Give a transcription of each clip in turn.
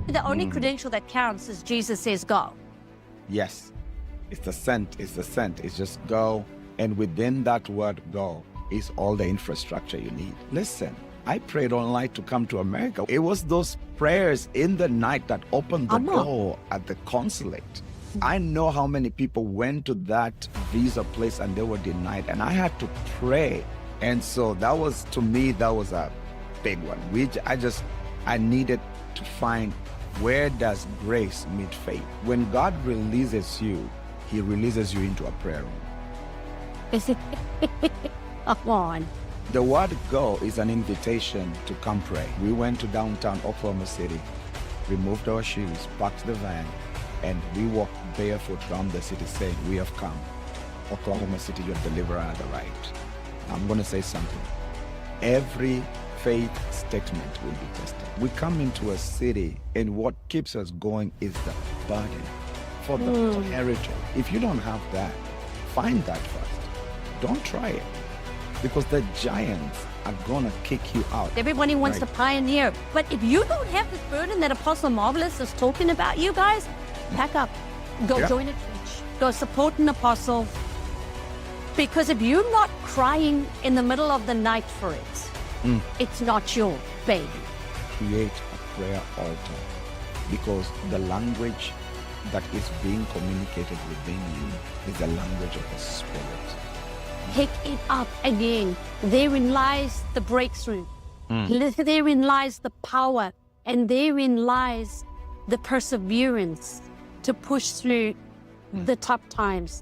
The only credential that counts is Jesus says go. Yes. It's the sent. It's the sent. It's just go. And within that word go is all the infrastructure you need. Listen, I prayed all night to come to America. It was those prayers in the night that opened the door at the consulate. I know how many people went to that visa place and they were denied, and I had to pray. And so that was, to me, that was a big one, which I needed to find, where does grace meet faith? When God releases you, he releases you into a prayer room. Come on. The word go is an invitation to come pray. We went to downtown Oklahoma City, removed our shoes, parked the van, and we walked barefoot around the city saying, we have come. Oklahoma City, your deliverer at the right. I'm going to say something. Every faith statement will be tested. We come into a city, and what keeps us going is the burden for the territory. If you don't have that, find that first. Don't try it, because the giants are going to kick you out. Everybody wants to pioneer. But if you don't have this burden that Apostle Marvelous is talking about, you guys, pack up. Go join a church. Go support an apostle. Because if you're not crying in the middle of the night for it, it's not your baby. Create a prayer altar, because the language that is being communicated within you is the language of the Spirit. Pick it up again. Therein lies the breakthrough. Therein lies the power. And therein lies the perseverance to push through the tough times.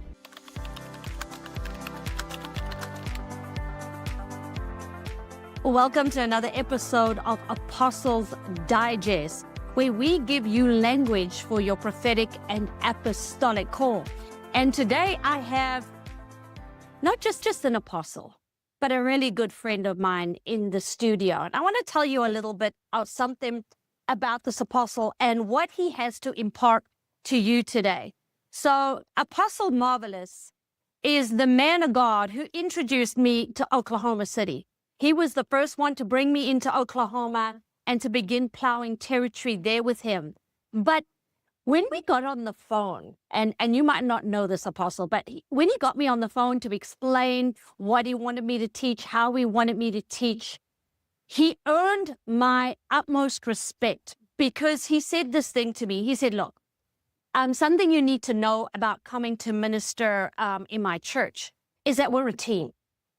Welcome to another episode of Apostles Digest, where we give you language for your prophetic and apostolic call. And today I have not just an apostle, but a really good friend of mine in the studio. And I want to tell you a little bit of something about this apostle and what he has to impart to you today. So Apostle Marvelous is the man of God who introduced me to Oklahoma City. He was the first one to bring me into Oklahoma and to begin plowing territory there with him. But when we got on the phone, and you might not know this, Apostle, but when he got me on the phone to explain what he wanted me to teach, how he wanted me to teach, he earned my utmost respect, because he said this thing to me. He said, look, something you need to know about coming to minister in my church is that we're a team,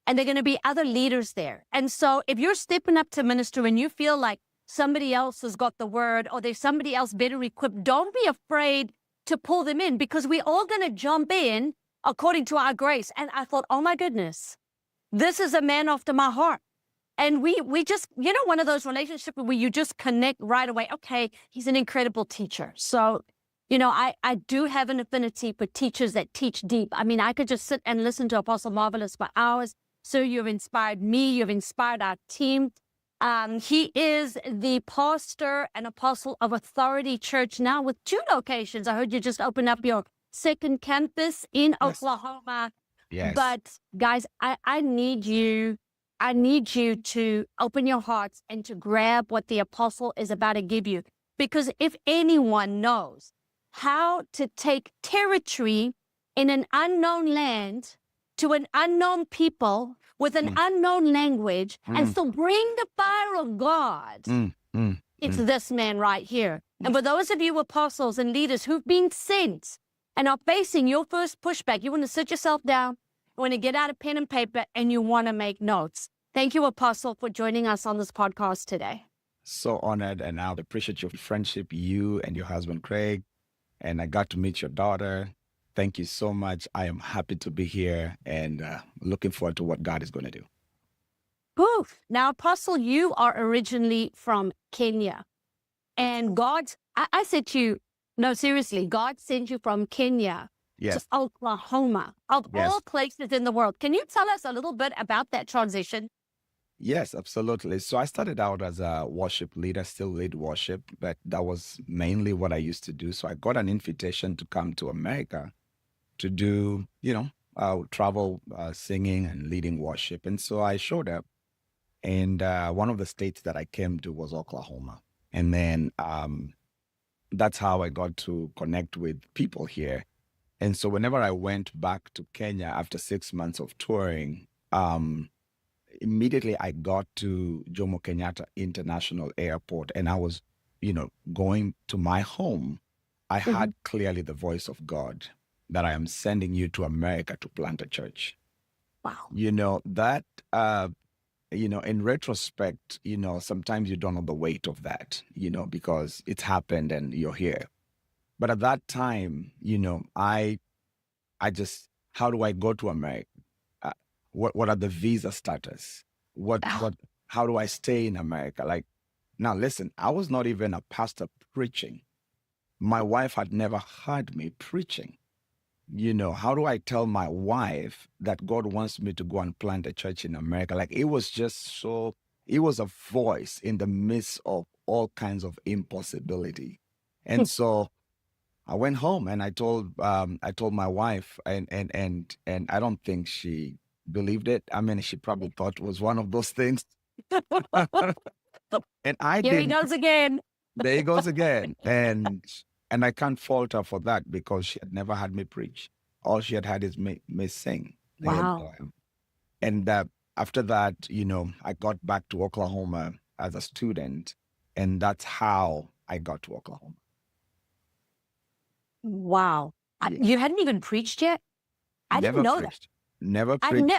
and there are going to be other leaders there. And so if you're stepping up to minister and you feel like somebody else has got the word, or there's somebody else better equipped, don't be afraid to pull them in, because we're all going to jump in according to our grace. And I thought, oh my goodness, this is a man after my heart. And we just, one of those relationships where you just connect right away. Okay, he's an incredible teacher. So, I do have an affinity for teachers that teach deep. I mean, I could just sit and listen to Apostle Marvelous for hours. So you've inspired me, you've inspired our team. He is the pastor and apostle of Authority Church now with 2 locations. I heard you just opened up your second campus in Oklahoma. Yes. But guys, I need you to open your hearts and to grab what the apostle is about to give you. Because if anyone knows how to take territory in an unknown land to an unknown people with an unknown language and still bring the fire of God, it's this man right here. And for those of you apostles and leaders who've been sent and are facing your first pushback, you want to sit yourself down, you want to get out a pen and paper, and you want to make notes. Thank you, Apostle, for joining us on this podcast today. So honored, and I appreciate your friendship, you and your husband, Craig. And I got to meet your daughter. Thank you so much. I am happy to be here and looking forward to what God is going to do. Oof. Now, Apostle, you are originally from Kenya. And I said to you, no, seriously, God sent you from Kenya to Oklahoma, of all places in the world. Can you tell us a little bit about that transition? Yes, absolutely. So I started out as a worship leader, still lead worship, but that was mainly what I used to do. So I got an invitation to come to America to do, travel singing and leading worship. And so I showed up, and one of the states that I came to was Oklahoma. And then that's how I got to connect with people here. And so whenever I went back to Kenya after 6 months of touring, immediately I got to Jomo Kenyatta International Airport and I was, going to my home. I Mhm. had clearly the voice of God that I am sending you to America to plant a church. Wow. That, in retrospect, sometimes you don't know the weight of that, because it's happened and you're here. But at that time, I just, how do I go to America? Uh, what are the visa status? Wow. How do I stay in America? Like, now listen, I was not even a pastor preaching. My wife had never heard me preaching. How do I tell my wife that God wants me to go and plant a church in America? Like, it was just so, it was a voice in the midst of all kinds of impossibility. And so I went home and I told my wife, and I don't think she believed it. I mean, she probably thought it was one of those things. And I Here he didn't. goes again. There he goes again. And I can't fault her for that because she had never had me preach. All she had is me sing. Wow. And after that, I got back to Oklahoma as a student, and that's how I got to Oklahoma. Wow. Yeah. You hadn't even preached yet? I didn't Never know preached. Never that. preached.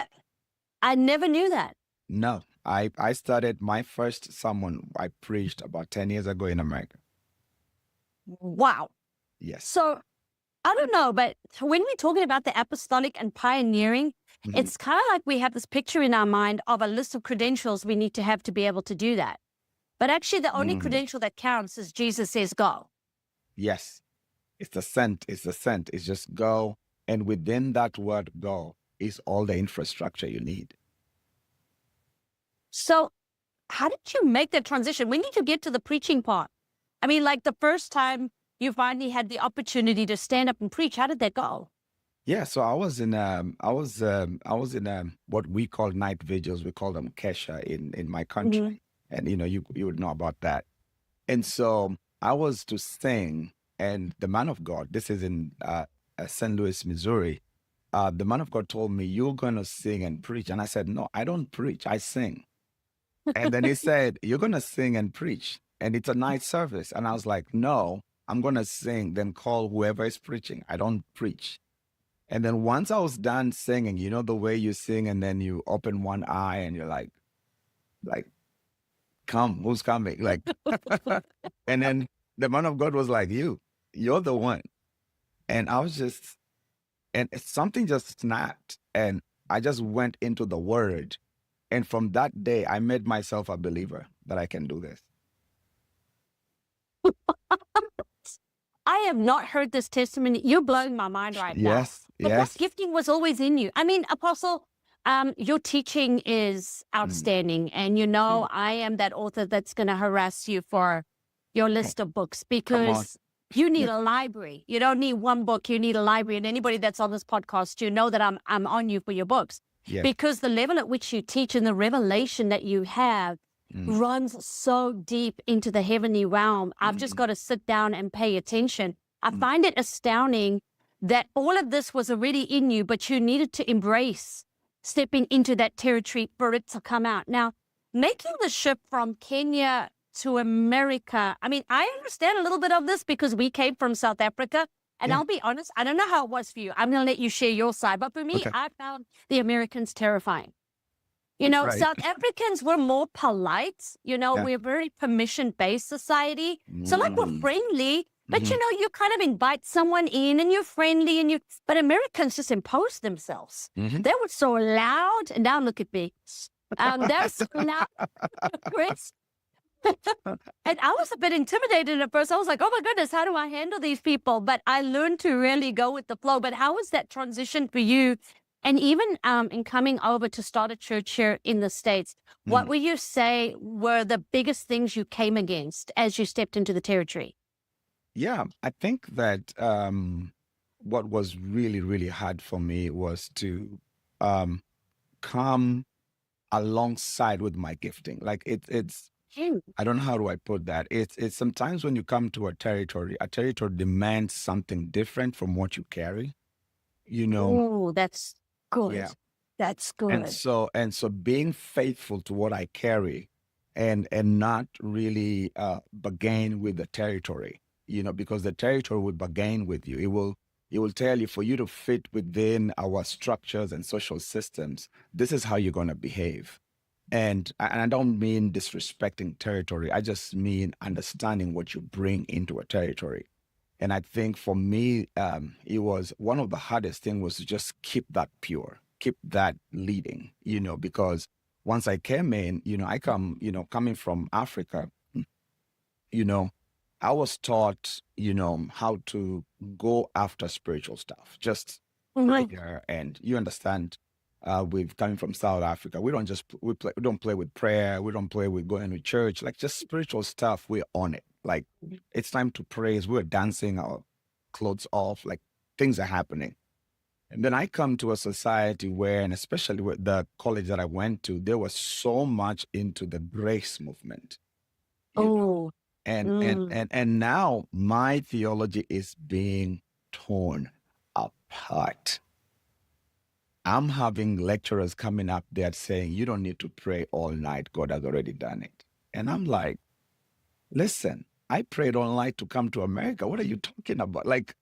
I never knew that. No, I started my first sermon I preached about 10 years ago in America. Wow. Yes. So I don't know, but when we're talking about the apostolic and pioneering, Mhm. it's kind of like we have this picture in our mind of a list of credentials we need to have to be able to do that. But actually, the only Mhm. credential that counts is Jesus says go. Yes. It's the sent. It's the sent. It's just go. And within that word go is all the infrastructure you need. So how did you make that transition? We need to get to the preaching part. I mean, like the first time you finally had the opportunity to stand up and preach, how did that go? Yeah, so I was in what we call night vigils. We call them kesha in my country, and you would know about that. And so I was to sing, and the man of God. This is in St. Louis, Missouri. The man of God told me, "You're gonna sing and preach," and I said, "No, I don't preach. I sing." And then he said, "You're gonna sing and preach, and it's a night service." And I was like, "No, I'm gonna sing. Then call whoever is preaching. I don't preach." And then once I was done singing, the way you sing and then you open one eye and you're like, come, who's coming? Like, and then the man of God was like, you're the one. And I was just, and something just snapped and I just went into the word. And from that day, I made myself a believer that I can do this. I have not heard this testimony. You're blowing my mind right now. Yes, But that yes. gifting was always in you. I mean, Apostle, your teaching is outstanding. And I am that author that's going to harass you for your list of books because you need a library. You don't need one book, you need a library. And anybody that's on this podcast, you know that I'm on you for your books. Yes. Because the level at which you teach and the revelation that you have runs so deep into the heavenly realm. I've just got to sit down and pay attention. I find it astounding that all of this was already in you, but you needed to embrace stepping into that territory for it to come out. Now, making the shift from Kenya to America, I mean, I understand a little bit of this because we came from South Africa. And Yeah. I'll be honest, I don't know how it was for you. I'm going to let you share your side. But for me, Okay. I found the Americans terrifying. Right. South Africans were more polite. We're a very permission-based society. So like we're friendly, but you kind of invite someone in and you're friendly but Americans just impose themselves. They were so loud. And now look at me. They're so loud, Chris. And I was a bit intimidated at first. I was like, oh my goodness, how do I handle these people? But I learned to really go with the flow. But how was that transition for you? And even in coming over to start a church here in the States, what would you say were the biggest things you came against as you stepped into the territory? Yeah, I think that what was really, really hard for me was to come alongside with my gifting. Like it's I don't know how do I put that. It's sometimes when you come to a territory demands something different from what you carry, you know. Oh, that's good. Yeah. That's And good. so being faithful to what I carry and not really bargain with the territory, because the territory will bargain with you. It will tell you, for you to fit within our structures and social systems, this is how you're going to behave. And I don't mean disrespecting territory. I just mean understanding what you bring into a territory. And I think for me, it was one of the hardest things was to just keep that pure, keep that leading, because once I came in, coming from Africa, you know, I was taught, how to go after spiritual stuff, just Mhm. prayer. And you understand, we've coming from South Africa. We don't just we don't play with prayer. We don't play with going to church. Like just spiritual stuff, we're on it. Like it's time to praise. We're dancing our clothes off. Like things are happening. And then I come to a society where, and especially with the college that I went to, there was so much into the grace movement. You know, Oh, and now my theology is being torn apart. I'm having lecturers coming up there saying, you don't need to pray all night. God has already done it. And I'm like, listen, I prayed all night to come to America. What are you talking about? Like,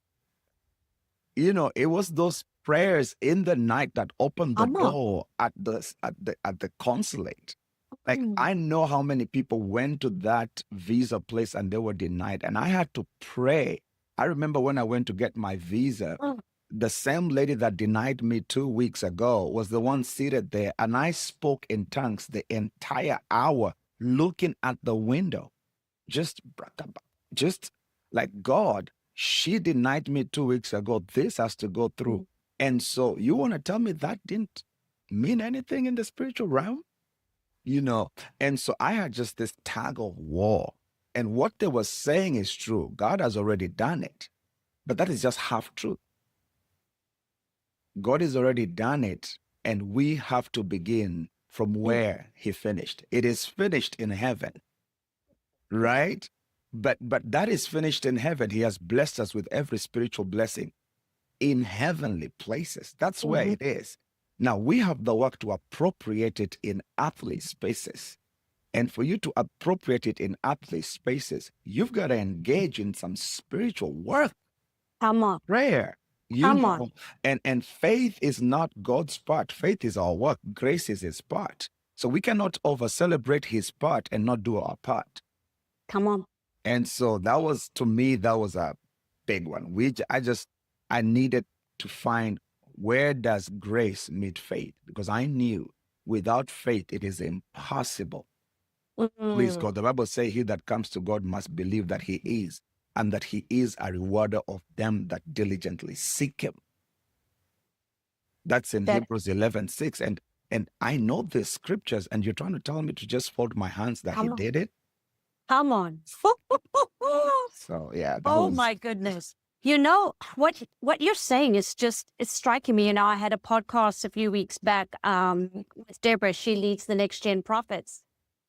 it was those prayers in the night that opened the come on. door at the consulate. Like, Mm. I know how many people went to that visa place and they were denied, and I had to pray. I remember when I went to get my visa, Oh, the same lady that denied me 2 weeks ago was the one seated there, and I spoke in tongues the entire hour looking at the window. Just like, God, she denied me 2 weeks ago. This has to go through. mm. And so you want to tell me that didn't mean anything in the spiritual realm? And so I had just this tug of war. And what they were saying is true. God has already done it. But that is just half truth. God has already done it, and we have to begin from where he finished. It is finished in heaven, right? But that is finished in heaven. He has blessed us with every spiritual blessing in heavenly places. That's where Mhm. it is. Now we have the work to appropriate it in earthly spaces. And for you to appropriate it in earthly spaces, you've got to engage in some spiritual work, Come on. prayer. Come on. And faith is not God's part. Faith is our work. Grace is his part. So we cannot over celebrate his part and not do our part. Come on. And so that was, to me, that was a big one. I needed to find, where does grace meet faith? Because I knew without faith, it is impossible. Please Mm. God, the Bible says, he that comes to God must believe that he is, and that he is a rewarder of them that diligently seek him. That's in That Hebrews 11:6. And I know the scriptures, and you're trying to tell me to just fold my hands that he come on. did it. Come on. So yeah, that Oh was, my goodness. What you're saying is just, it's striking me. I had a podcast a few weeks back with Deborah. She leads the Next Gen Prophets.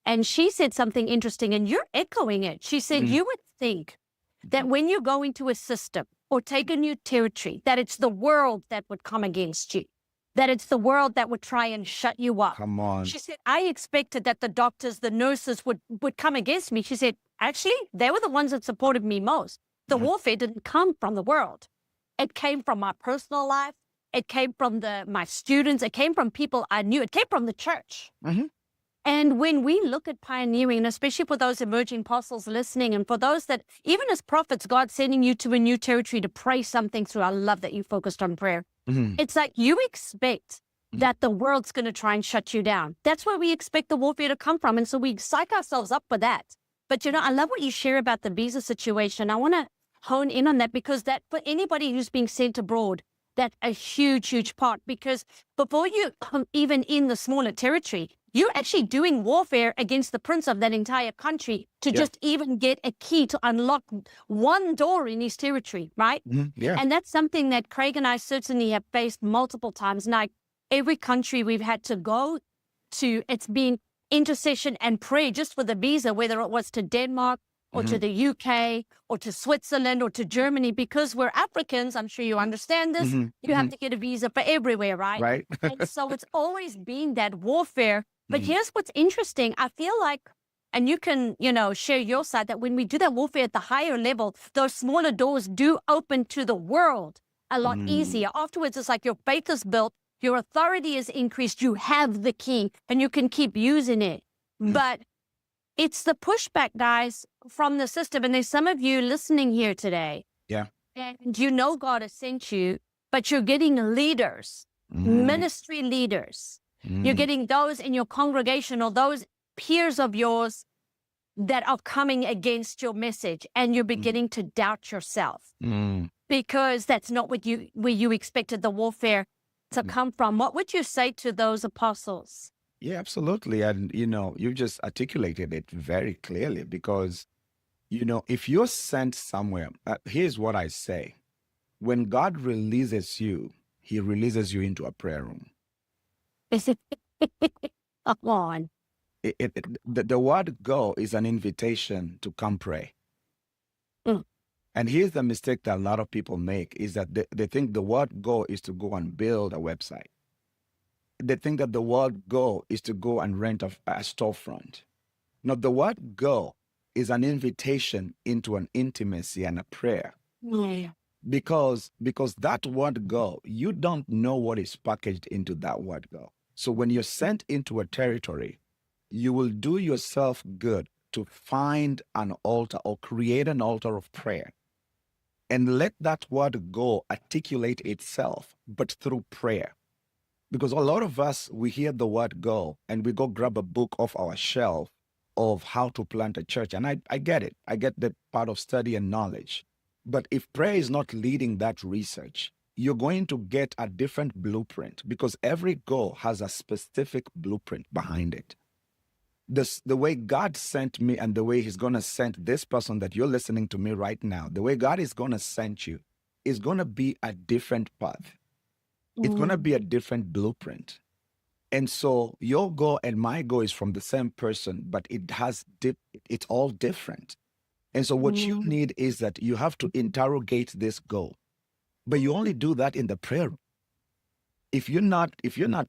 And she said something interesting, and you're echoing it. She said, Mm. you would think that when you go into a system or take a new territory, that it's the world that would come against you, that it's the world that would try and shut you up. come on. She said, I expected that the doctors, the nurses would come against me. She said, actually, they were the ones that supported me most. The warfare didn't come from the world. It came from my personal life. It came from my students. It came from people I knew. It came from the church. Mhm. And when we look at pioneering, and especially for those emerging apostles listening, and for those that, even as prophets, God's sending you to a new territory to pray something through. I love that you focused on prayer. Mhm. It's like you expect that the world's going to try and shut you down. That's where we expect the warfare to come from. And so we psych ourselves up for that. But, I love what you share about the visa situation. I want to hone in on that, because that, for anybody who's being sent abroad, that's a huge, huge part. Because before you come even in the smaller territory, you're actually doing warfare against the prince of that entire country to Yeah. just even get a key to unlock one door in his territory, right? Mhm. Yeah. And that's something that Craig and I certainly have faced multiple times. Now, every country we've had to go to, it's been intercession and prayer just for the visa, whether it was to Denmark or to the UK or to Switzerland or to Germany, because we're Africans, I'm sure you understand this, you have to get a visa for everywhere, right? Right. And so it's always been that warfare. But here's what's interesting. I feel like, and you can, share your side, that when we do that warfare at the higher level, those smaller doors do open to the world a lot easier. Afterwards, it's like your faith is built, your authority is increased, you have the key, and you can keep using it. But it's the pushback, guys, from the system. And there's some of you listening here today. Yeah. And God has sent you, but you're getting leaders, ministry leaders. You're getting those in your congregation or those peers of yours that are coming against your message, and you're beginning to doubt yourself because that's not where you expected the warfare to come from. What would you say to those apostles? Yeah, absolutely. And, you just articulated it very clearly because, if you're sent somewhere, here's what I say. When God releases you, he releases you into a prayer room. Come on. The word go is an invitation to come pray. And here's the mistake that a lot of people make is that they think the word go is to go and build a website. They think that the word go is to go and rent a storefront. No, the word go is an invitation into an intimacy and a prayer. Yeah. Because that word go, you don't know what is packaged into that word go. So when you're sent into a territory, you will do yourself good to find an altar or create an altar of prayer and let that word go articulate itself, but through prayer. Because a lot of us, we hear the word go and we go grab a book off our shelf of how to plant a church. And I get it. I get that part of study and knowledge. But if prayer is not leading that research, you're going to get a different blueprint because every go has a specific blueprint behind it. The way God sent me and the way he's going to send this person that you're listening to me right now, the way God is going to send you is going to be a different path. It's going to be a different blueprint. And so your go and my go is from the same person, but it's all different. And so what you need is that you have to interrogate this go. But you only do that in the prayer room. If you're not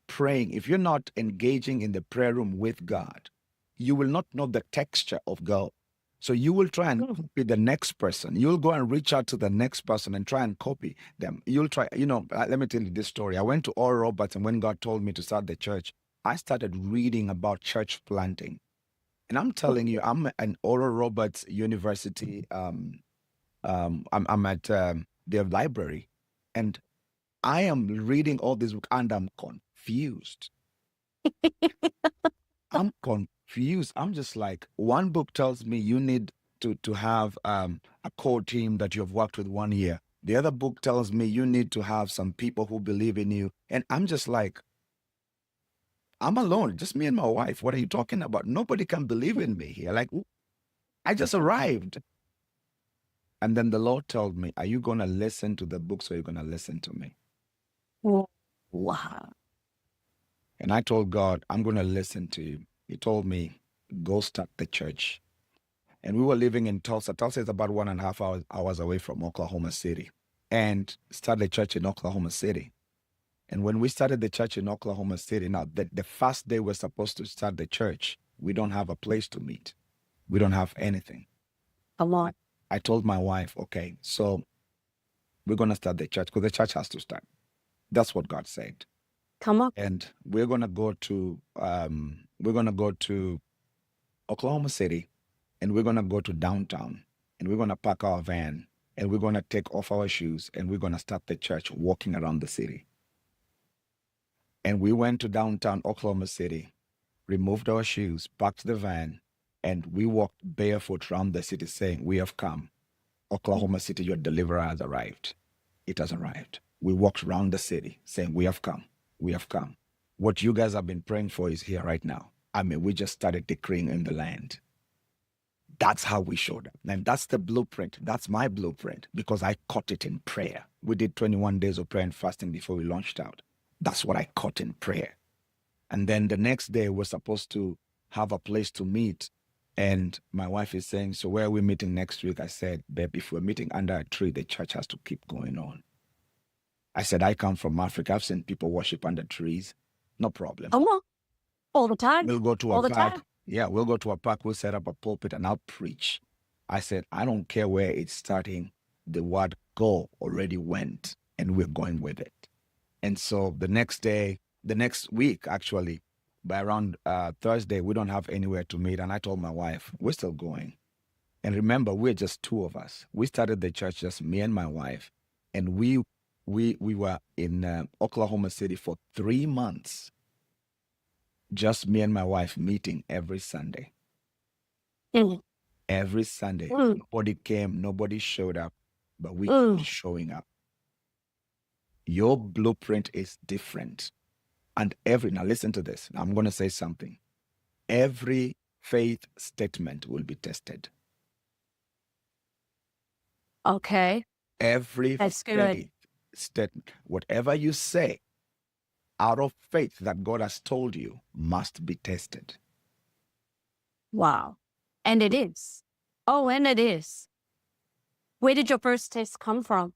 praying, if you're not engaging in the prayer room with God, you will not know the texture of go. So you will try and copy the next person. You'll go and reach out to the next person and try and copy them. You'll try, let me tell you this story. I went to Oral Roberts, and when God told me to start the church, I started reading about church planting. And I'm telling you, I'm at Oral Roberts University. I'm at their library, and I am reading all this book, and I'm confused. I'm confused. I'm just like, one book tells me you need to have a core team that you've worked with 1 year. The other book tells me you need to have some people who believe in you. And I'm just like, I'm alone, just me and my wife. What are you talking about? Nobody can believe in me here. Like, I just arrived. And then the Lord told me, are you going to listen to the books or are you going to listen to me? Wow. And I told God, I'm going to listen to you. He told me, go start the church. And we were living in Tulsa. Tulsa is about 1.5 hours away from Oklahoma City. And started a church in Oklahoma City. And when we started the church in Oklahoma City, now the first day we're supposed to start the church, we don't have a place to meet. We don't have anything. A lot. I told my wife, okay, so we're going to start the church because the church has to start. That's what God said. Come on. And we're going to go to Oklahoma City, and we're going to go to downtown, and we're going to park our van, and we're going to take off our shoes, and we're going to start the church walking around the city. And we went to downtown Oklahoma City, removed our shoes, parked the van, and we walked barefoot around the city saying, we have come. Oklahoma City, your deliverer has arrived. It has arrived. We walked around the city saying, we have come. We have come. What you guys have been praying for is here right now. I mean, we just started decreeing in the land. That's how we showed up. And that's the blueprint. That's my blueprint because I caught it in prayer. We did 21 days of prayer and fasting before we launched out. That's what I caught in prayer. And then the next day, we're supposed to have a place to meet. And my wife is saying, so where are we meeting next week? I said, babe, if we're meeting under a tree, the church has to keep going on. I said, I come from Africa. I've seen people worship under trees. No problem. Come on. All the time. We'll go to All a the park. time. Yeah, we'll go to a park. We'll set up a pulpit and I'll preach. I said, I don't care where it's starting. The word go already went and we're going with it. And so the next week, actually, by around Thursday, we don't have anywhere to meet. And I told my wife, we're still going. And remember, we're just two of us. We started the church, just me and my wife. And we were in Oklahoma City for 3 months. Just me and my wife meeting every Sunday. Mm. Every Sunday. Mm. Nobody came, nobody showed up, but we Mm. kept showing up. Your blueprint is different. And now listen to this. I'm going to say something. Every faith statement will be tested. Okay. Every That's good. faith statement, whatever you say out of faith that God has told you must be tested. Wow. And it is. Oh, and it is. Where did your first test come from?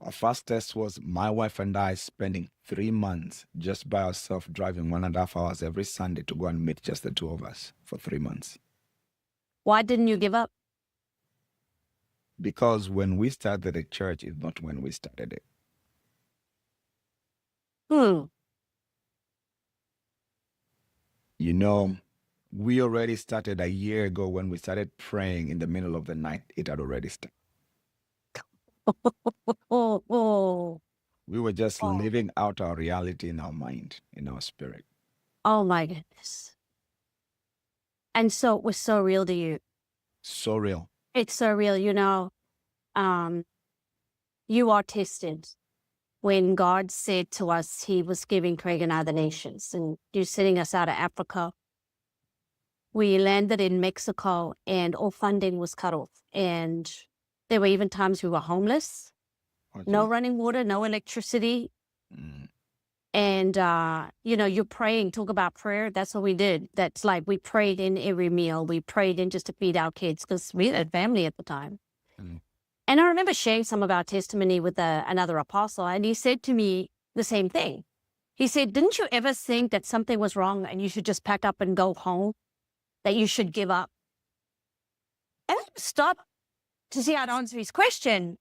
Our first test was my wife and I spending 3 months just by ourselves, driving 1.5 hours every Sunday to go and meet just the two of us for 3 months. Why didn't you give up? Because when we started the church is not when we started it. You know, we already started a year ago when we started praying in the middle of the night. It had already started. We were just living out our reality in our mind, in our spirit. Oh my goodness. And so it was so real to you. So real. It's so real. You know, you are tested. When God said to us, he was giving Craig and I the nations, and you're sending us out of Africa. We landed in Mexico and all funding was cut off. And there were even times we were homeless, no running water, no electricity. Mm. And, you know, you're praying, talk about prayer. That's what we did. That's like, we prayed in every meal. We prayed in just to feed our kids because we had family at the time. Mm. And I remember sharing some of our testimony with another apostle, and he said to me the same thing. He said, didn't you ever think that something was wrong and you should just pack up and go home, that you should give up? And I stopped to see how to answer his question,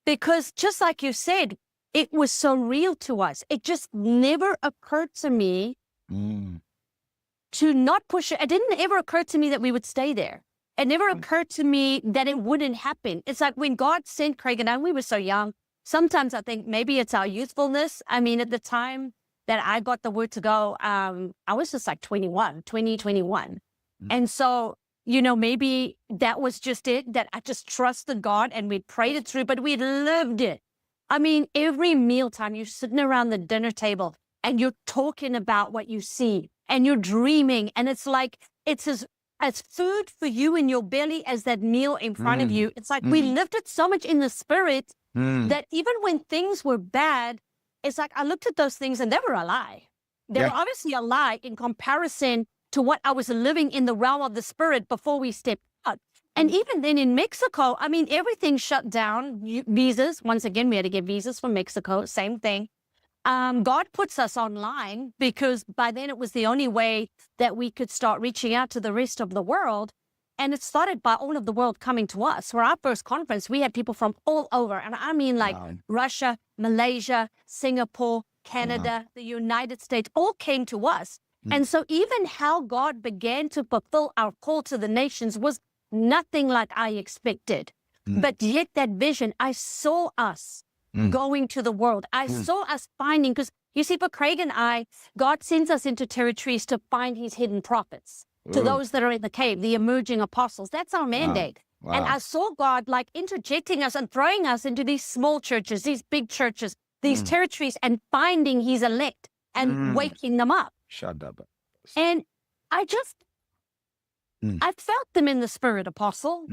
because just like you said, it was so real to us. It just never occurred to me to not push it. It didn't ever occur to me that we would stay there. It never occurred to me that it wouldn't happen. It's like when God sent Craig and I, we were so young. Sometimes I think maybe it's our youthfulness. I mean, at the time that I got the word to go, I was just like 21. And so, you know, maybe that was just it, that I just trusted God and we prayed it through, but we lived it. I mean, every mealtime, you're sitting around the dinner table and you're talking about what you see and you're dreaming. And it's like, it's as food for you in your belly as that meal in front of you. It's like we lived it so much in the spirit that even when things were bad, it's like I looked at those things and they were a lie. They were obviously a lie in comparison to what I was living in the realm of the spirit before we stepped out. And even then in Mexico, I mean, everything shut down. Visas, once again, we had to get visas from Mexico, same thing. God puts us online because by then it was the only way that we could start reaching out to the rest of the world. And it started by all of the world coming to us. For our first conference, we had people from all over. And I mean like Russia, Malaysia, Singapore, Canada, the United States, all came to us. And so even how God began to fulfill our call to the nations was nothing like I expected. But yet that vision, I saw us going to the world. I saw us finding, because you see, for Craig and I, God sends us into territories to find his hidden prophets, to those that are in the cave, the emerging apostles. That's our mandate. Wow. And I saw God like interjecting us and throwing us into these small churches, these big churches, these territories, and finding his elect and waking them up. Shut up. And I just, I felt them in the spirit, Apostle.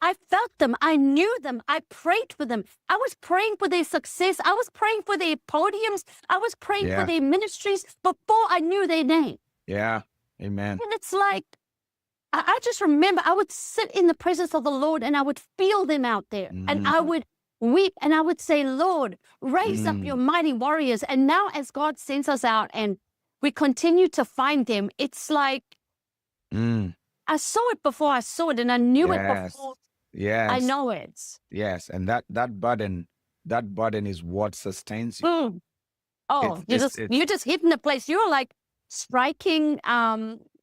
I felt them. I knew them. I prayed for them. I was praying for their success. I was praying for their podiums. I was praying for their ministries before I knew their name. Yeah. Amen. And it's like, I just remember I would sit in the presence of the Lord and I would feel them out there. And I would weep and I would say, Lord, raise up your mighty warriors. And now as God sends us out and we continue to find them, it's like, I saw it before I saw it and I knew it Yes. before Yes. I know it. Yes. And that burden is what sustains you. Oh, you're just hitting a place. You're like striking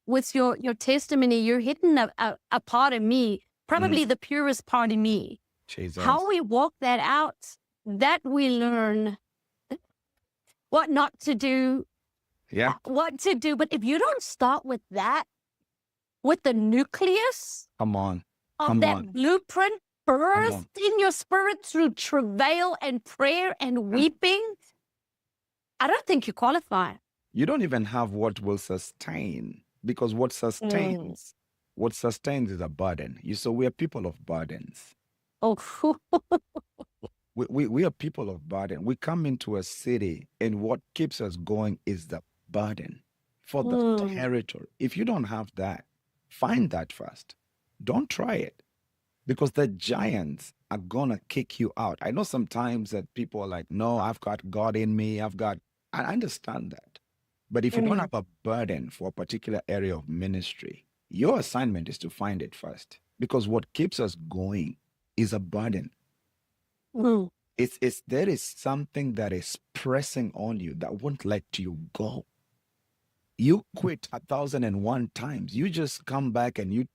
with your testimony. You're hitting a part of me, probably the purest part of me. Jesus. How we walk that out, that we learn what not to do, Yeah. what to do. But if you don't start with that, with the nucleus Come on. of Come that on. blueprint birthed in your spirit through travail and prayer and weeping, I don't think you qualify. You don't even have what will sustain, because what sustains is a burden. So we are people of burdens. Oh, We are people of burden. We come into a city and what keeps us going is the burden for the territory. If you don't have that, find that first. Don't try it, because the giants are going to kick you out. I know sometimes that people are like, no, I've got God in me. I understand that. But if you don't have a burden for a particular area of ministry, your assignment is to find it first, because what keeps us going is a burden. There is something that is pressing on you that won't let you go. You quit 1,001 times. You just come back and you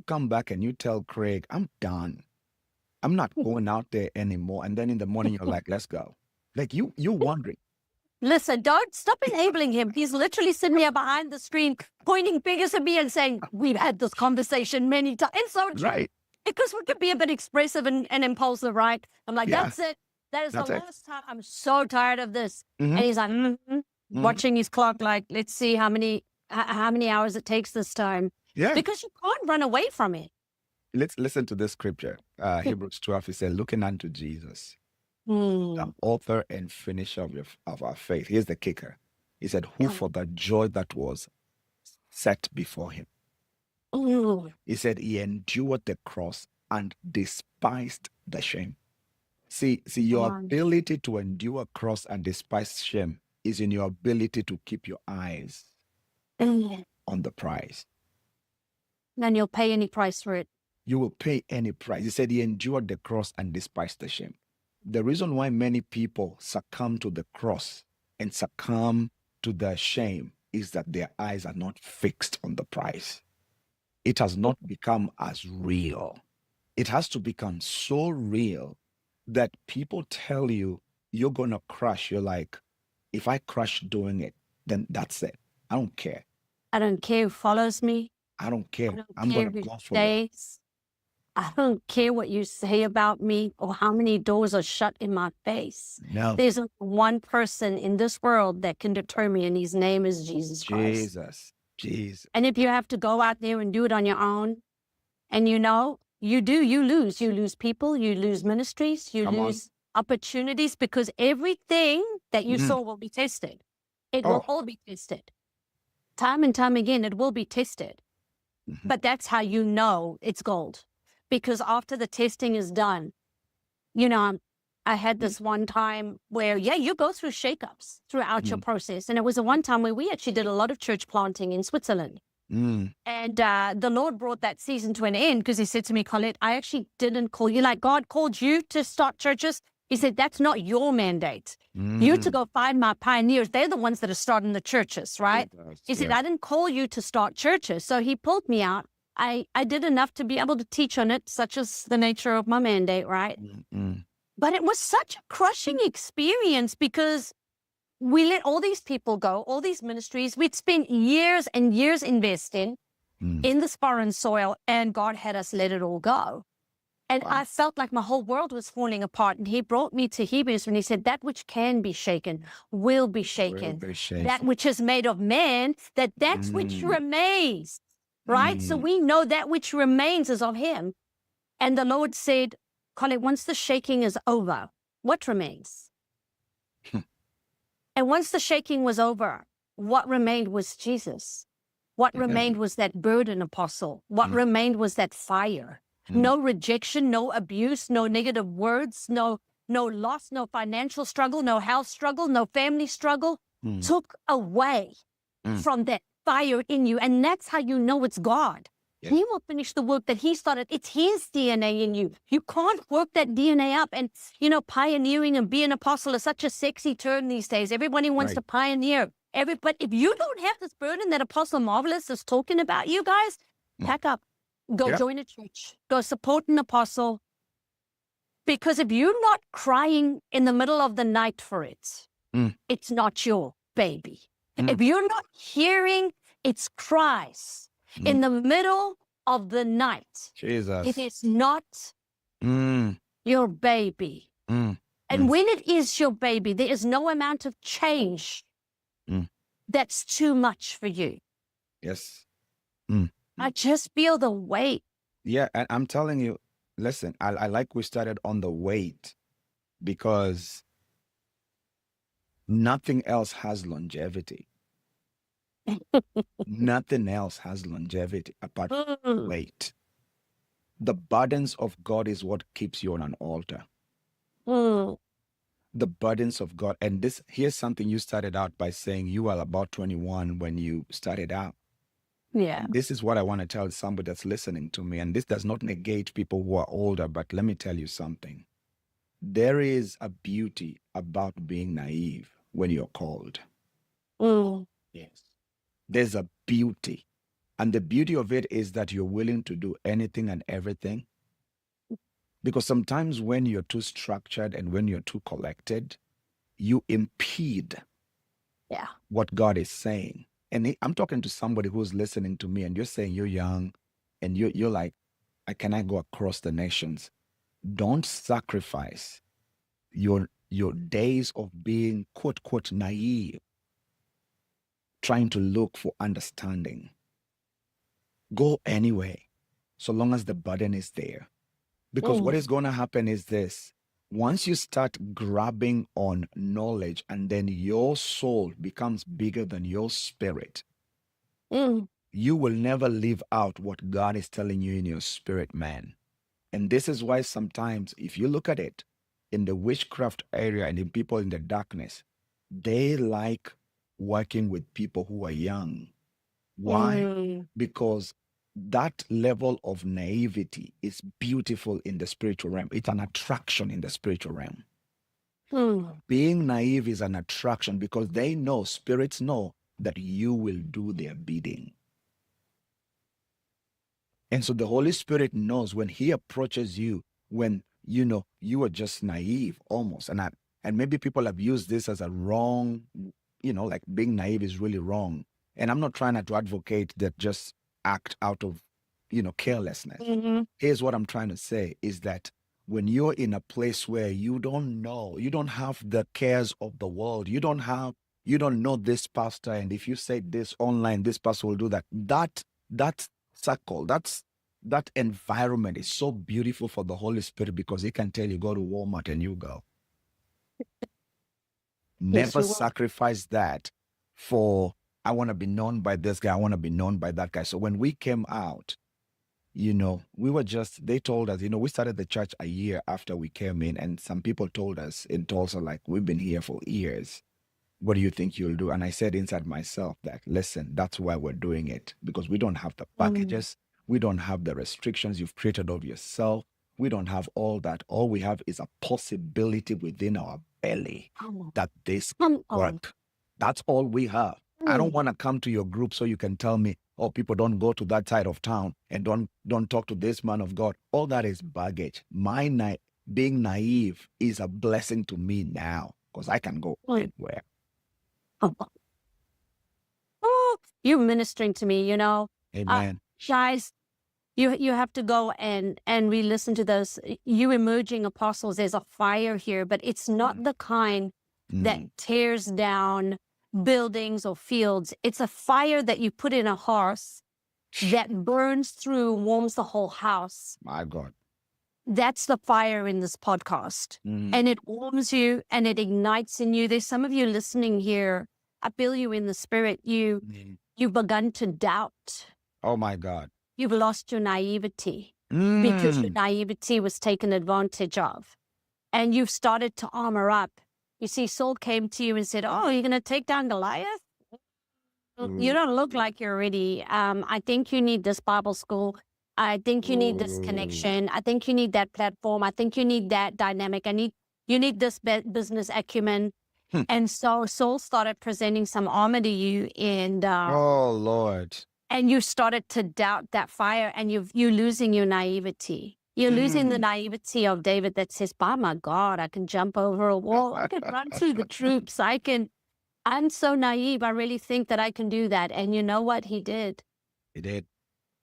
come back and you tell Craig, I'm done. I'm not going out there anymore. And then in the morning you're like, let's go. Like you're wondering. Listen, don't stop enabling him. He's literally sitting there behind the screen, pointing fingers at me and saying, we've had this conversation many times. And so true. Right. Because we could be a bit expressive and impulsive, right? I'm like, that's it. That is the last time. I'm so tired of this. And he's like, watching his clock, like, let's see how many hours it takes this time. Yeah. Because you can't run away from it. Let's listen to this scripture. Hebrews 12, it says, looking unto Jesus, the author and finisher of our faith. Here's the kicker. He said, who for the joy that was set before him. He said he endured the cross and despised the shame. See, your ability to endure a cross and despise shame is in your ability to keep your eyes on the prize. And you'll pay any price for it. You will pay any price. He said he endured the cross and despised the shame. The reason why many people succumb to the cross and succumb to the shame is that their eyes are not fixed on the prize. It has not become as real. It has to become so real that people tell you you're going to crush. You're like, if I crush doing it, then that's it. I don't care. I don't care who follows me. I don't care. I'm going to go for it. I don't care what you say about me or how many doors are shut in my face. No. There's one person in this world that can deter me, and his name is Jesus Christ. Jesus. And if you have to go out there and do it on your own, and you lose. You lose people, you lose ministries, you lose opportunities, because everything that you saw will be tested. It will all be tested. Time and time again, it will be tested. But that's how you know it's gold. Because after the testing is done, I had this one time where, you go through shakeups throughout your process. And it was a one time where we actually did a lot of church planting in Switzerland. And the Lord brought that season to an end because he said to me, Colette, I actually didn't call you. Like, God called you to start churches. He said, that's not your mandate. You're to go find my pioneers. They're the ones that are starting the churches, right? He said, I didn't call you to start churches. So he pulled me out. I did enough to be able to teach on it, such as the nature of my mandate, right? But it was such a crushing experience because we let all these people go, all these ministries. We'd spent years and years investing in this foreign soil, and God had us let it all go. And I felt like my whole world was falling apart. And he brought me to Hebrews and he said, that which can be shaken will be shaken. That which is made of man, that's which remains. Right? So we know that which remains is of him. And the Lord said, Colette, once the shaking is over, what remains? And once the shaking was over, what remained was Jesus. What Yeah. remained was that burden, Apostle. What remained was that fire. Mm. No rejection, no abuse, no negative words, no loss, no financial struggle, no health struggle, no family struggle. Took away from that fire in you. And that's how you know it's God. Yes. He will finish the work that he started. It's his DNA in you. You can't work that DNA up. And, you know, pioneering and being an apostle is such a sexy term these days. Everybody wants to pioneer. But if you don't have this burden that Apostle Marvelous is talking about, you guys, pack up. Go join a church. Go support an apostle. Because if you're not crying in the middle of the night for it, it's not your baby. If you're not hearing its cries in the middle of the night, Jesus. it is not your baby. And when it is your baby, there is no amount of change that's too much for you. Yes. I just feel the weight. Yeah, and I'm telling you, listen, I like we started on the weight because nothing else has longevity. Nothing else has longevity apart from weight. The burdens of God is what keeps you on an altar. The burdens of God. And this, here's something you started out by saying you are about 21 when you started out. Yeah. This is what I want to tell somebody that's listening to me. And this does not negate people who are older, but let me tell you something. There is a beauty about being naive when you're called. Yes. There's a beauty. And the beauty of it is that you're willing to do anything and everything. Because sometimes when you're too structured and when you're too collected, you impede what God is saying. And I'm talking to somebody who's listening to me and you're saying you're young and you're like, can I go across the nations? Don't sacrifice your days of being quote, quote, naive, trying to look for understanding. Go anyway, so long as the burden is there. Because what is going to happen is this. Once you start grabbing on knowledge and then your soul becomes bigger than your spirit, you will never live out what God is telling you in your spirit, man. And this is why sometimes, if you look at it, in the witchcraft area and in people in the darkness, they like working with people who are young. Why? Because that level of naivety is beautiful in the spiritual realm. It's an attraction in the spiritual realm. Being naive is an attraction because they know, spirits know that you will do their bidding. And so the Holy Spirit knows when he approaches you, when you know you are just naive almost. And maybe people have used this as a wrong, like being naive is really wrong. And I'm not trying to advocate that just act out of, carelessness. Here's what I'm trying to say is that when you're in a place where you don't know, you don't have the cares of the world, you don't know this pastor, and if you say this online, this pastor will do that. That circle, that environment is so beautiful for the Holy Spirit because he can tell you go to Walmart and you go. Never sacrifice that for, I want to be known by this guy, I want to be known by that guy. So when we came out, they told us, we started the church a year after we came in, and some people told us in Tulsa, like, we've been here for years. What do you think you'll do? And I said inside myself that, listen, that's why we're doing it, because we don't have the packages. We don't have the restrictions you've created of yourself. We don't have all that. All we have is a possibility within our belly that this can work. That's all we have. I don't want to come to your group so you can tell me, oh, people don't go to that side of town and don't talk to this man of God. All that is baggage. Being naive is a blessing to me now because I can go anywhere. You're ministering to me, Amen. Guys, you have to go and re-listen to those. You emerging apostles, there's a fire here, but it's not the kind that tears down buildings or fields. It's a fire that you put in a hearth that burns through, warms the whole house. My God. That's the fire in this podcast. And it warms you and it ignites in you. There's some of you listening here. I feel you in the spirit. You You've begun to doubt. Oh my God. You've lost your naivety because your naivety was taken advantage of. And you've started to armor up. You see, Saul came to you and said, "Oh, you're going to take down Goliath? You don't look like you're ready. I think you need this Bible school. I think you need this connection. I think you need that platform. I think you need that dynamic. You need this business acumen." And so Saul started presenting some armor to you, and Oh Lord. you started to doubt that fire, and you're losing your naivety. You're losing the naivety of David that says, "By my God, I can jump over a wall. I can run through the troops. I'm so naive. I really think that I can do that." And you know what? He did. He did.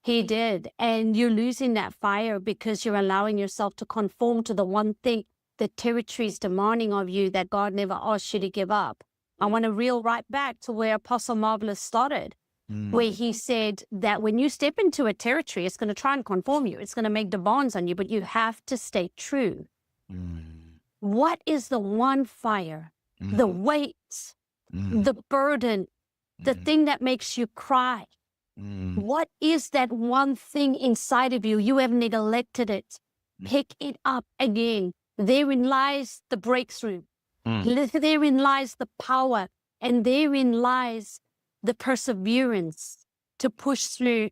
He did. And you're losing that fire because you're allowing yourself to conform to the one thing the territory is demanding of you that God never asked you to give up. I want to reel right back to where Apostle Marvelous started, where he said that when you step into a territory, it's going to try and conform you. It's going to make demands on you, but you have to stay true. What is the one fire, the weight, the burden, the thing that makes you cry? What is that one thing inside of you? You have neglected it. Pick it up again. Therein lies the breakthrough. Therein lies the power. And therein lies the perseverance to push through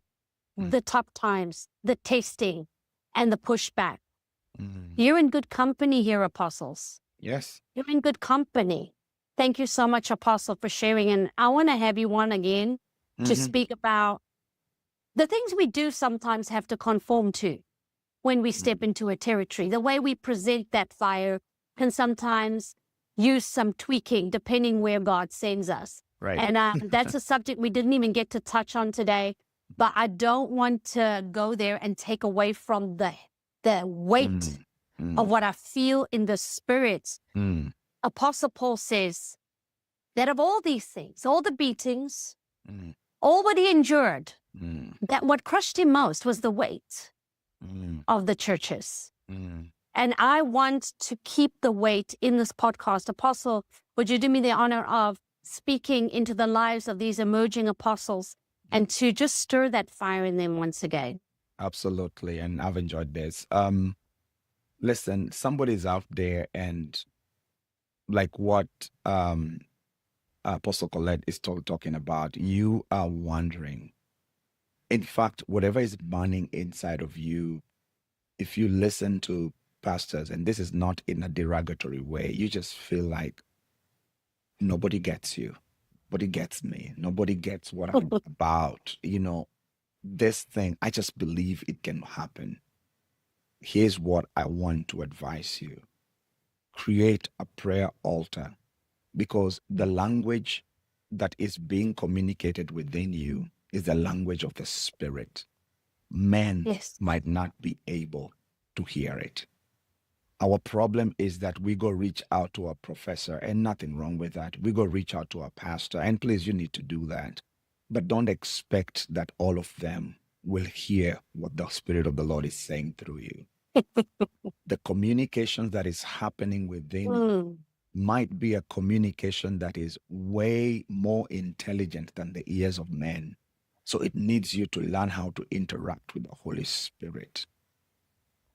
the tough times, the testing, and the pushback. You're in good company here, apostles. Yes. You're in good company. Thank you so much, Apostle, for sharing. And I want to have you on again to speak about the things we do sometimes have to conform to when we step into a territory. The way we present that fire can sometimes use some tweaking depending where God sends us. Right. And that's a subject we didn't even get to touch on today, but I don't want to go there and take away from the weight of what I feel in the spirit. Apostle Paul says that of all these things, all the beatings, all what he endured, that what crushed him most was the weight of the churches. And I want to keep the weight in this podcast. Apostle, would you do me the honor of speaking into the lives of these emerging apostles and to just stir that fire in them once again? Absolutely. And I've enjoyed this. Listen, somebody's out there, and like what Apostle Colette is talking about, you are wondering. In fact, whatever is burning inside of you, if you listen to pastors, and this is not in a derogatory way, you just feel like nobody gets you. Nobody gets me. Nobody gets what I'm about. You know, this thing, I just believe it can happen. Here's what I want to advise you. Create a prayer altar, because the language that is being communicated within you is the language of the Spirit. Men might not be able to hear it. Our problem is that we go reach out to a professor, and nothing wrong with that. We go reach out to a pastor, and please, you need to do that. But don't expect that all of them will hear what the Spirit of the Lord is saying through you. The communication that is happening within you might be a communication that is way more intelligent than the ears of men. So it needs you to learn how to interact with the Holy Spirit.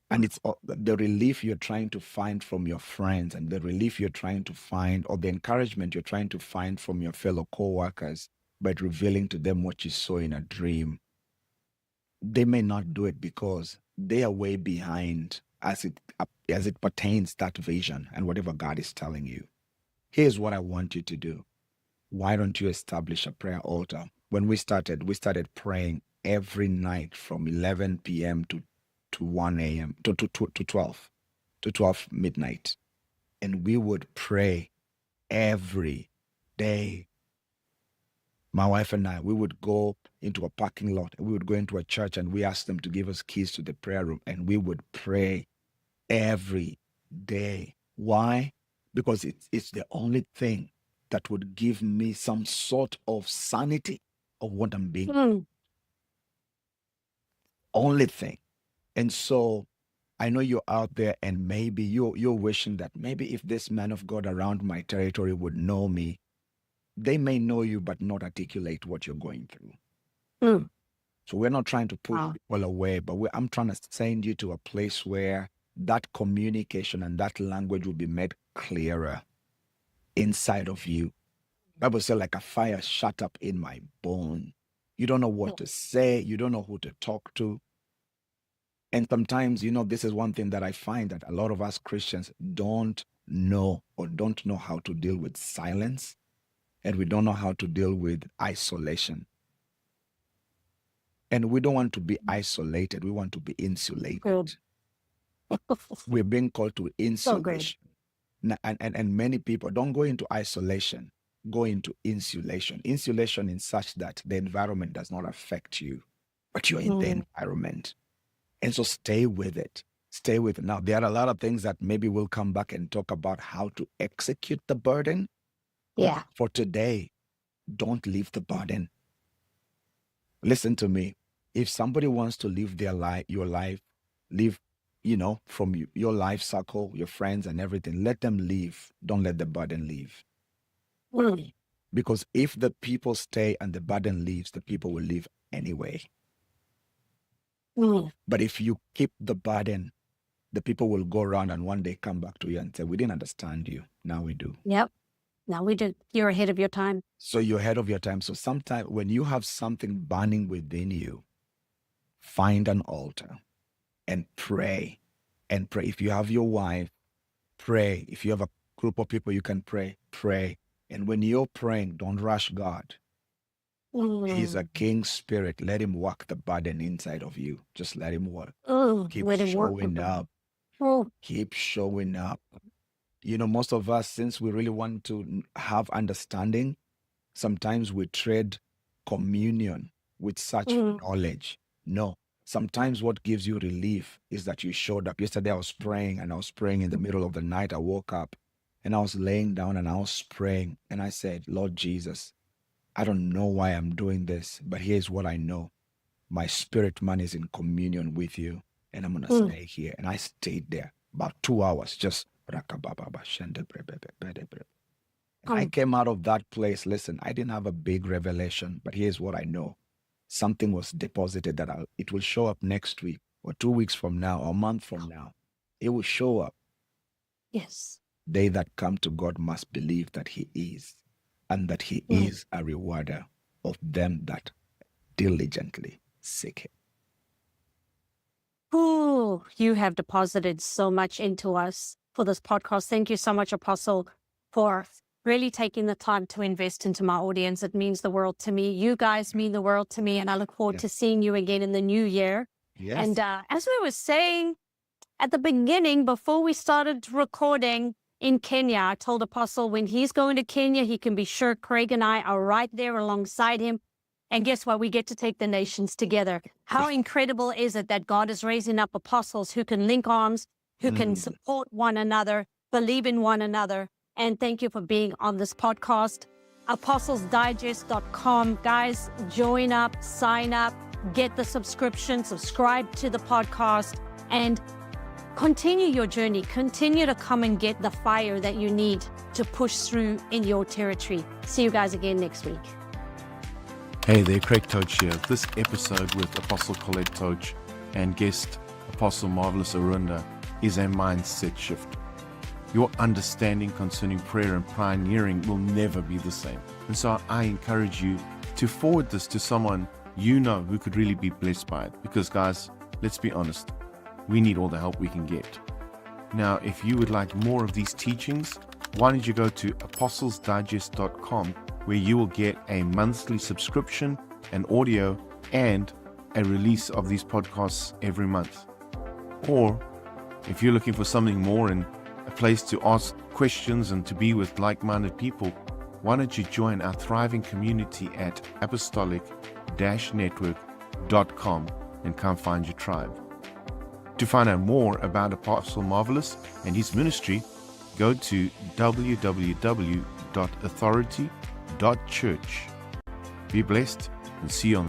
And it's the relief you're trying to find from your friends, and the relief you're trying to find, or the encouragement you're trying to find from your fellow co-workers by revealing to them what you saw in a dream. They may not do it because they are way behind as it pertains that vision and whatever God is telling you. Here's what I want you to do. Why don't you establish a prayer altar? When we started praying every night from 11 p.m. to 1 a.m. to 12 midnight. And we would pray every day. My wife and I, we would go into a parking lot, and we would go into a church, and we asked them to give us keys to the prayer room, and we would pray every day. Why? Because it's the only thing that would give me some sort of sanity of what I'm being. Only thing. And so I know you're out there, and maybe you're wishing that maybe if this man of God around my territory would know me, they may know you but not articulate what you're going through. Mm. So we're not trying to push Wow. people away, but I'm trying to send you to a place where that communication and that language will be made clearer inside of you. Bible says, like a fire shut up in my bone. You don't know what to say. You don't know who to talk to. And sometimes, this is one thing that I find, that a lot of us Christians don't know how to deal with silence. And we don't know how to deal with isolation. And we don't want to be isolated. We want to be insulated. Good. We're being called to So good. insulation. And many people don't go into isolation, go into insulation. Insulation in such that the environment does not affect you, but you're in the environment. And so stay with it. Stay with it. Now, there are a lot of things that maybe we'll come back and talk about how to execute the burden. Yeah. For today, don't leave the burden. Listen to me. If somebody wants to live your life, live, from your life circle, your friends and everything, let them leave. Don't let the burden leave. Mm. Because if the people stay and the burden leaves, the people will leave anyway. Mm. But if you keep the burden, the people will go around and one day come back to you and say, we didn't understand you. Now we do. Yep. Now we do. You're ahead of your time. So you're ahead of your time. So sometimes when you have something burning within you, find an altar and pray. And pray. If you have your wife, pray. If you have a group of people you can pray, pray. And when you're praying, don't rush God. He's a king spirit. Let him work the burden inside of you. Just let him work. Keep Let him work showing with up. Oh, Keep showing up. Most of us, since we really want to have understanding, sometimes we trade communion with such knowledge. No. Sometimes what gives you relief is that you showed up. Yesterday I was praying in the middle of the night. I woke up and I was laying down and I was praying. And I said, Lord Jesus, I don't know why I'm doing this, but here's what I know. My spirit man is in communion with you and I'm going to stay here. And I stayed there about 2 hours, just. And I came out of that place. Listen, I didn't have a big revelation, but here's what I know. Something was deposited that it will show up next week or 2 weeks from now or a month from now. It will show up. yes. They that come to God must believe that he is, and that he is a rewarder of them that diligently seek him. Oh, you have deposited so much into us for this podcast. Thank you so much, Apostle, for really taking the time to invest into my audience. It means the world to me. You guys mean the world to me, and I look forward to seeing you again in the new year. Yes. And as we were saying at the beginning, before we started recording in Kenya, I told Apostle when he's going to Kenya, he can be sure Craig and I are right there alongside him. And guess what? We get to take the nations together. How incredible is it that God is raising up apostles who can link arms, who can support one another, believe in one another. And thank you for being on this podcast. ApostlesDigest.com. Guys, join up, sign up, get the subscription, subscribe to the podcast, and continue your journey. Continue to come and get the fire that you need to push through in your territory. See you guys again next week. Hey there, Craig Toach here. This episode with Apostle Colette Toach and guest Apostle Marvelous Arunda is a mindset shift. Your understanding concerning prayer and pioneering will never be the same. And so I encourage you to forward this to someone you know who could really be blessed by it. Because guys, let's be honest, we need all the help we can get. Now, if you would like more of these teachings, why don't you go to apostlesdigest.com, where you will get a monthly subscription, an audio, and a release of these podcasts every month. Or if you're looking for something more and a place to ask questions and to be with like-minded people, why don't you join our thriving community at apostolic-network.com and come find your tribe. To find out more about Apostle Marvelous and his ministry, go to www.authority.church. Be blessed and see you on